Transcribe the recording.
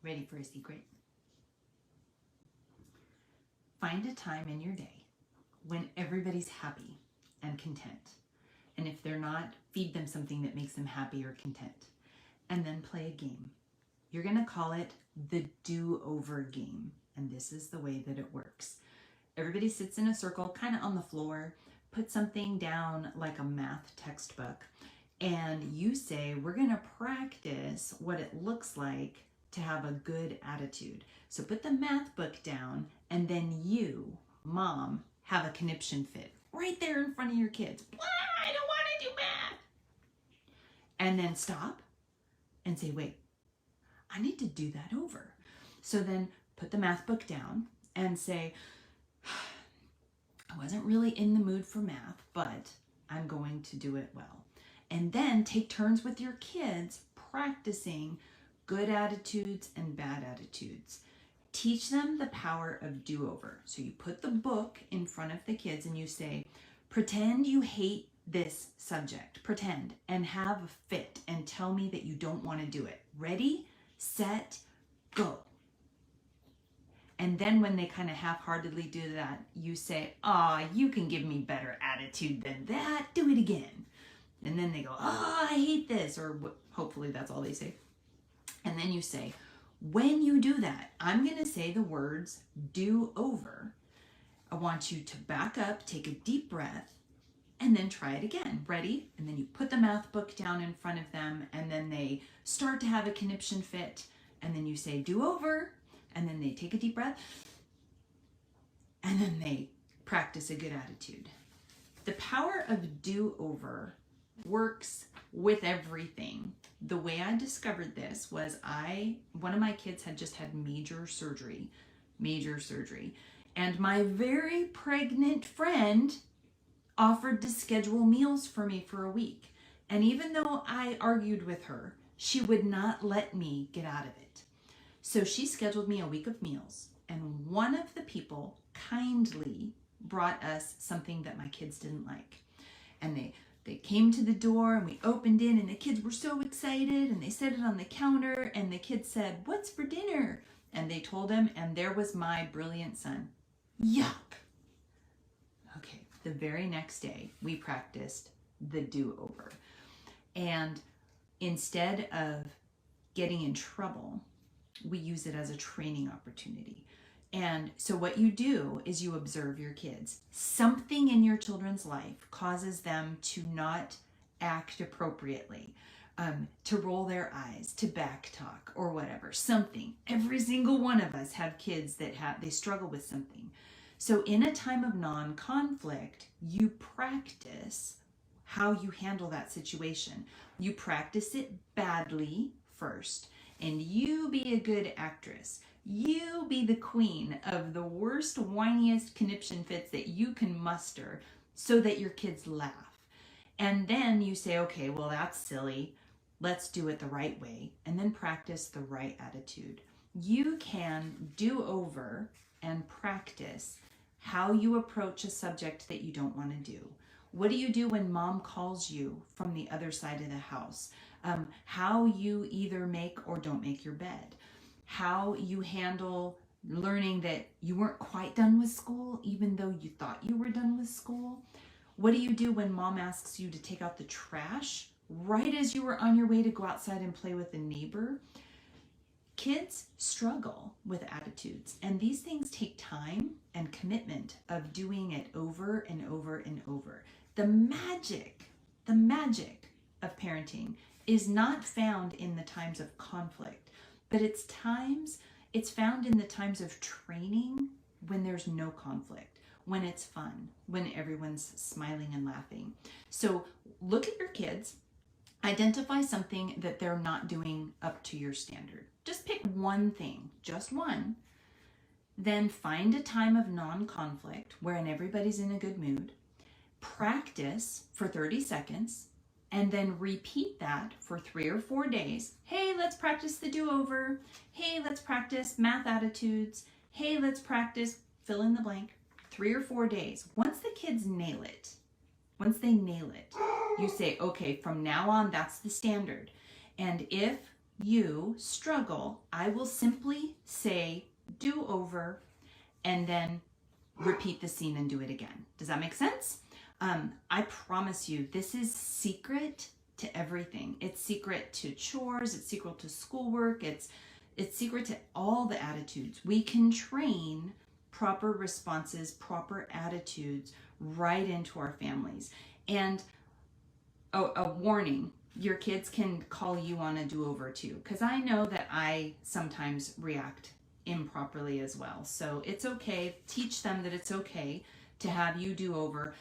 Ready for a secret? Find a time in your day when everybody's happy and content. And if they're not, feed them something that makes them happy or content. And then play a game. You're going to call it the do-over game. And this is the way that it works. Everybody sits in a circle, kind of on the floor, put something down like a math textbook, and you say, we're going to practice what it looks like to have a good attitude. So put the math book down, and then you, mom, have a conniption fit right there in front of your kids. I don't want to do math. And then stop and say, wait, I need to do that over. So then put the math book down and say, I wasn't really in the mood for math, but I'm going to do it well. And then take turns with your kids practicing good attitudes and bad attitudes. Teach them the power of do-over. So you put the book in front of the kids and you say, pretend you hate this subject. Pretend and have a fit and tell me that you don't want to do it. Ready, set, go. And then when they kind of half-heartedly do that, you say, you can give me better attitude than that. Do it again. And then they go, I hate this. Or hopefully that's all they say. And then you say, when you do that, I'm going to say the words do over. I want you to back up, take a deep breath, and then try it again. Ready? And then you put the math book down in front of them, and then they start to have a conniption fit. And then you say do over. And then they take a deep breath, and then they practice a good attitude. The power of do-over works with everything. The way I discovered this was one of my kids had just had major surgery, and my very pregnant friend offered to schedule meals for me for a week. And even though I argued with her, she would not let me get out of it. So she scheduled me a week of meals, and one of the people kindly brought us something that my kids didn't like. And they came to the door, and we opened in, and the kids were so excited, and they set it on the counter, and the kids said, what's for dinner? And they told him, and there was my brilliant son. Yuck! Okay, the very next day, we practiced the do-over. And instead of getting in trouble, we use it as a training opportunity. And so what you do is you observe your kids. Something in your children's life causes them to not act appropriately, to roll their eyes, to backtalk, or whatever. Something. Every single one of us have kids that they struggle with something. So in a time of non-conflict, you practice how you handle that situation. You practice it badly first. And you be a good actress. You be the queen of the worst, whiniest conniption fits that you can muster so that your kids laugh. And then you say, okay, well, that's silly. Let's do it the right way. And then practice the right attitude. You can do over and practice how you approach a subject that you don't want to do. What do you do when mom calls you from the other side of the house? How you either make or don't make your bed. How you handle learning that you weren't quite done with school, even though you thought you were done with school. What do you do when mom asks you to take out the trash right as you were on your way to go outside and play with a neighbor? Kids struggle with attitudes, and these things take time and commitment of doing it over and over and over. The magic of parenting is not found in the times of conflict, but it's found in the times of training when there's no conflict, when it's fun, when everyone's smiling and laughing. So look at your kids, identify something that they're not doing up to your standard. Just pick one thing, just one. Then find a time of non-conflict wherein everybody's in a good mood. Practice for 30 seconds. And then repeat that for 3 or 4 days. Hey, let's practice the do-over. Hey, let's practice math attitudes. Hey, let's practice fill in the blank. 3 or 4 days. Once the kids nail it, you say, okay, from now on, that's the standard. And if you struggle, I will simply say do over and then repeat the scene and do it again. Does that make sense? I promise you, this is secret to everything. It's secret to chores, it's secret to schoolwork, it's secret to all the attitudes. We can train proper responses, proper attitudes right into our families. And a warning, your kids can call you on a do-over too, because I know that I sometimes react improperly as well. So it's okay. Teach them that it's okay to have you do over,